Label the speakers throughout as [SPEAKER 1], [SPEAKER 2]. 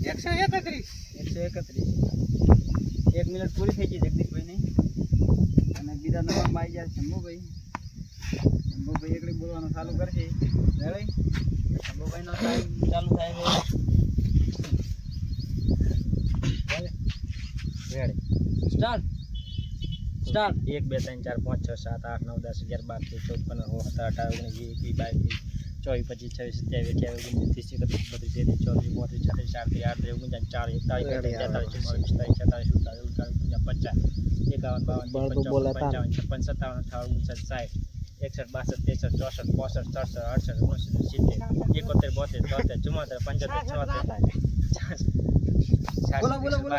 [SPEAKER 1] 131.
[SPEAKER 2] 131. 1 minute પૂરી થઈ ગઈ જગદીશભાઈની. અને બીજા નંબરમાં આવી જાય શંભુભાઈ. શંભુભાઈ એકડી બોલવાનું ચાલુ કરશે. રેડી? શંભુભાઈનો ટાઈમ ચાલુ થાય છે. સ્ટાર્ટ.
[SPEAKER 3] 1 2 3 4 5 6 7 8 9 10 11 12 13 14 15 16 17 18 19 20 22 23 24 27 28 29 30 31 32 33 34 35 36 37 38 39 40 41 42 43 44 45
[SPEAKER 2] બોલો, બોલો, બોલો.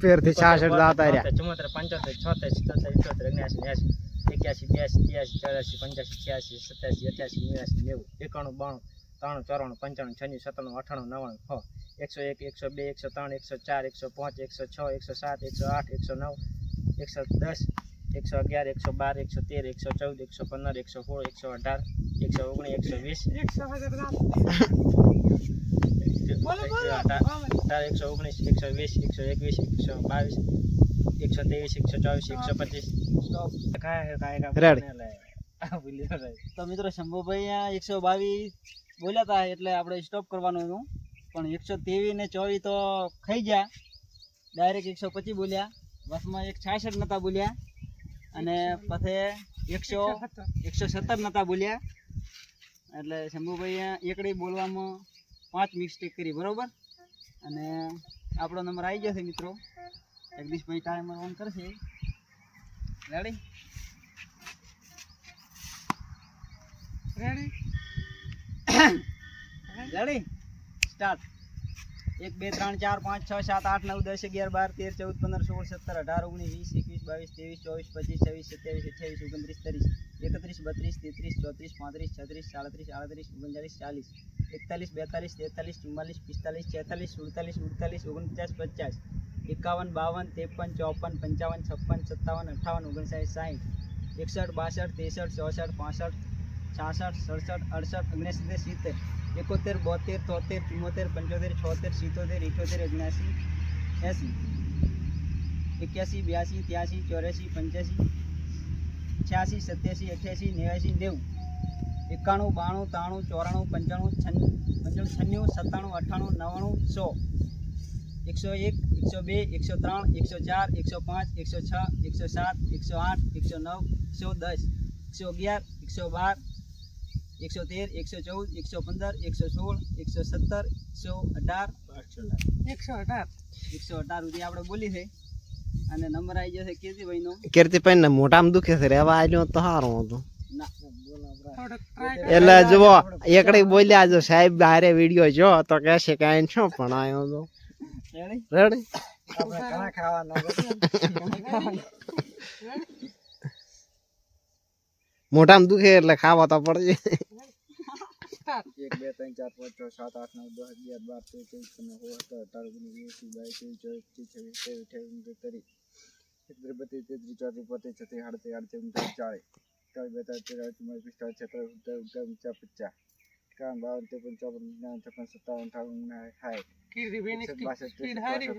[SPEAKER 4] પેરથી 66 દાતા રહ્યા.
[SPEAKER 3] 74 75 76 77 78 79
[SPEAKER 1] બોલો, બોલો.
[SPEAKER 4] 124
[SPEAKER 2] તો મિત્રો શંભુભાઈ આ 122 બોલ્યા હતા એટલે આપણે સ્ટોપ કરવાનું હતું. પણ 123 ને 24 તો ખાઈ ગયા. ડાયરેક્ટ 125 બોલ્યા. વસમાં 166 નતા બોલ્યા. અને પછી 117 નતા બોલ્યા. એટલે શંભુભાઈએ એકડી બોલવામાં 5 મિસ્ટેક કરી, બરોબર. અને આપણો નંબર આવી ગયો છે મિત્રો. જગદીશભાઈ ટાઈમર ઓન કરશે. રેડી?
[SPEAKER 1] રેડી?
[SPEAKER 2] રેડી? સ્ટાર્ટ. 1 2 3 4 5 6 7 8 9 10 11 12 13 14 15 16 17 18 19 20 21 22 23 24 26 27 28 29 30 31 32 33 34 35 36 37 38 39 40 41 42 43 44 45 46 47 48 49 50 51 52 53 54 55 56 57 58 59 60 61 62 63 64 65 66 67 68 69 70 71 72 73 74 75 76 77 78 79 80 81 82 83 84 85 86 87 88 89 91 92 93 94 95 96 97 98 99 100 101 102 103 104 105 106 107 108 109 110 111 112 113, 114, 115, 116, 117, 118,
[SPEAKER 1] 118.
[SPEAKER 2] 118 સુધી આપણે બોલી છે અને નંબર આવી જશે કીર્તિભાઈનો.
[SPEAKER 4] કીર્તિભાઈ ને મોઢામાં દુખે છે રેવા આવ્યો તો સારું હતું.
[SPEAKER 2] ના
[SPEAKER 1] થોડોક try
[SPEAKER 4] એટલે જુઓ એકડી બોલ્યા જો સાહેબ બારે વિડીયો જો તો કહેશે કે આઈને શું પણ આવ્યો તો રેડી
[SPEAKER 2] આપણે ઘણા ખાવાના
[SPEAKER 4] મોઢામાં દુખે એટલે ખાવા તો પડશે.
[SPEAKER 1] start.
[SPEAKER 2] 1 2 3 4 5 6 7 8 9 10 11 12 13
[SPEAKER 1] કીર્તિભાઈની speed હારી છે.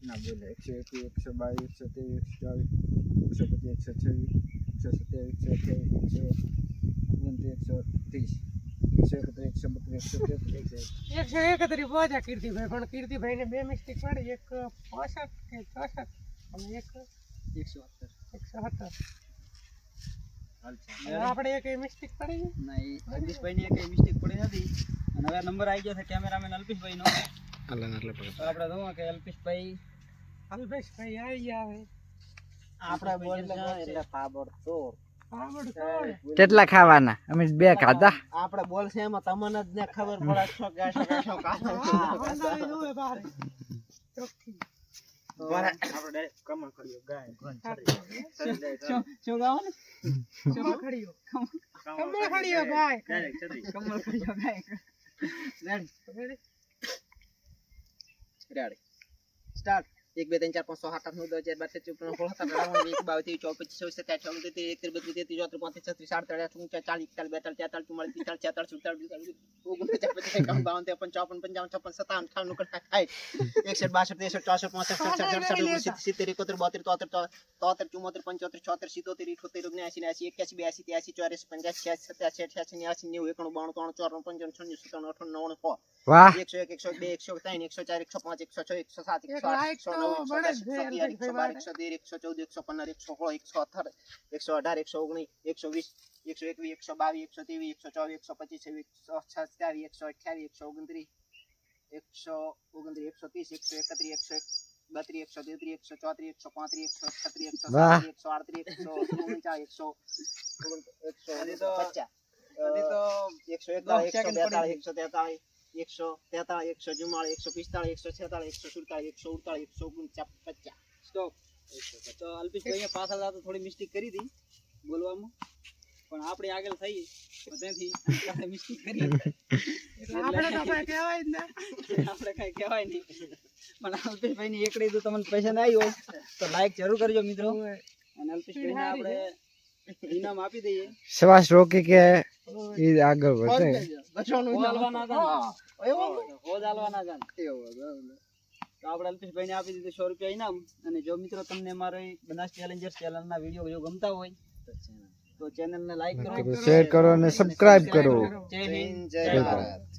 [SPEAKER 2] ના બોલે 121 122 123 124
[SPEAKER 1] 131 પહોંચ્યા કીર્તિભાઈ, પણ કીર્તિભાઈને 2 મિસ્ટેક પડી, એક 65 કે 64 અને એક 117. આપણે એક મિસ્ટેક પડી છે.
[SPEAKER 2] ના એ અલ્પેશભાઈની એક મિસ્ટેક પડી નથી અને હવે નંબર આવી ગયો છે કેમેરામેન અલ્પેશભાઈનો. તો આપણે જોવા કે અલ્પેશભાઈ
[SPEAKER 1] અલ્પેશભાઈ આવી ગયા હવે.
[SPEAKER 2] આપણા બોલ એટલે પાબડ તો
[SPEAKER 1] આવડતું.
[SPEAKER 4] કેટલા ખાવાના અમે 2 ખાધા.
[SPEAKER 2] આપણે બોલ છે એમાં તમને જ ને ખબર પડે છો ગાશો ગાશો
[SPEAKER 1] બંધાવી દઉં એ બારે. ચોખ્ખી.
[SPEAKER 2] આપણે કમળ કર્યો ગાય શું ગાવાનું
[SPEAKER 1] કમળ ખડીયો. કમળ ખડીયો ગાય.
[SPEAKER 2] કમળ કર્યો ગાય
[SPEAKER 1] Ready?
[SPEAKER 2] રેડી સ્ટાર્ટ 1 2 3 4 5 6 7 8 9 10 11 12 13 14 15 16 17 18 19 20 21 22 23 24
[SPEAKER 4] વાહ
[SPEAKER 2] 101 102 103 104 105 106 107
[SPEAKER 1] એક like તો બને જ છે અલ્પેશભાઈ.
[SPEAKER 2] 114 115 116 117 118 119 120 121 122 123 124 125 127 128 129 130 131 132 133 134 135
[SPEAKER 4] વાહ.
[SPEAKER 2] 138 સ્ટોપ. તો અલ્પેશભાઈએ પાછળ આવતા થોડી મિસ્ટેક કરી હતી બોલવામાં, પણ આપણે આગળ થઈ તો ત્યાંથી મિસ્ટેક કરી
[SPEAKER 1] આપણે તો કઈ કહેવાય જ ના.
[SPEAKER 2] આપણે કઈ કહેવાય નહીં. પણ અલ્પેશભાઈની એકડી તો તમને પસંદ આવી હોય તો લાઈક જરૂર કરજો મિત્રો, અને અલ્પેશભાઈને આપણે ઇનામ આપી દઈએ.
[SPEAKER 4] શ્વાસ રોકી કે ઈ આગળ વધે.
[SPEAKER 2] હોજ હાલવાના હતા ને. હોજ હાલવાના હતા ને. તો આપણે અલ્પેશભાઈને આપી દીધું 100 રૂપિયા ઇનામ. અને જો મિત્રો તમને અમારી બનાસ ચેલેન્જર્સ ચેનલના વિડીયો ગમતા હોય તો ચેનલને લાઈક કરો,
[SPEAKER 4] શેર કરો અને સબસ્ક્રાઇબ કરો.
[SPEAKER 2] જય હિન્દ જય ભારત.